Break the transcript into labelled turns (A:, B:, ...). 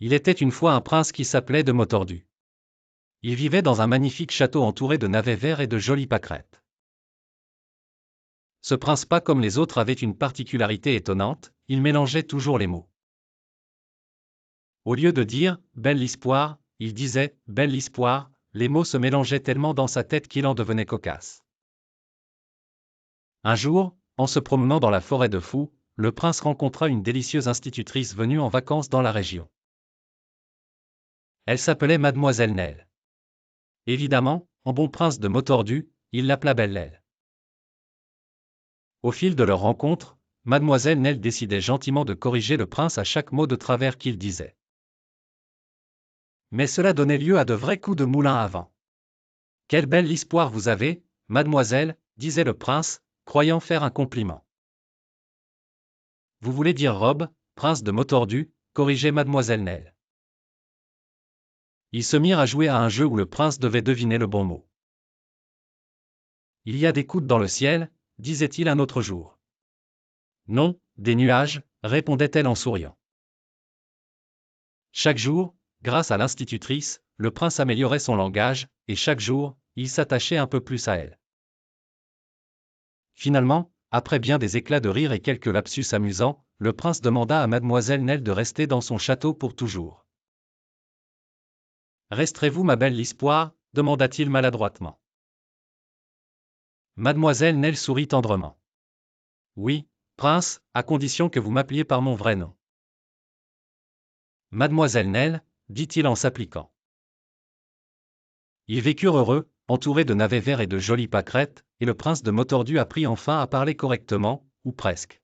A: Il était une fois un prince qui s'appelait de Motordu. Il vivait dans un magnifique château entouré de navets verts et de jolies pâquerettes. Ce prince, pas comme les autres, avait une particularité étonnante, il mélangeait toujours les mots. Au lieu de dire « belle l'histoire », il disait « belle l'histoire », les mots se mélangeaient tellement dans sa tête qu'il en devenait cocasse. Un jour, en se promenant dans la forêt de Fou, le prince rencontra une délicieuse institutrice venue en vacances dans la région. Elle s'appelait Mademoiselle Nell. Évidemment, en bon prince de Motordu, il l'appela Belle-Nell. Au fil de leur rencontre, Mademoiselle Nell décidait gentiment de corriger le prince à chaque mot de travers qu'il disait. Mais cela donnait lieu à de vrais coups de moulin à vent. « Quelle belle histoire vous avez, mademoiselle », disait le prince, croyant faire un compliment. « Vous voulez dire robe, prince de Motordu », corrigeait Mademoiselle Nell. Ils se mirent à jouer à un jeu où le prince devait deviner le bon mot. « Il y a des coudes dans le ciel », disait-il un autre jour. « Non, des nuages », répondait-elle en souriant. Chaque jour, grâce à l'institutrice, le prince améliorait son langage, et chaque jour, il s'attachait un peu plus à elle. Finalement, après bien des éclats de rire et quelques lapsus amusants, le prince demanda à Mademoiselle Nell de rester dans son château pour toujours. « Resterez-vous, ma belle l'histoire » demanda-t-il maladroitement. Mademoiselle Nell sourit tendrement. « Oui, prince, à condition que vous m'appeliez par mon vrai nom. » Mademoiselle Nell, dit-il en s'appliquant. Ils vécurent heureux, entourés de navets verts et de jolies pâquerettes, et le prince de Motordu apprit enfin à parler correctement, ou presque.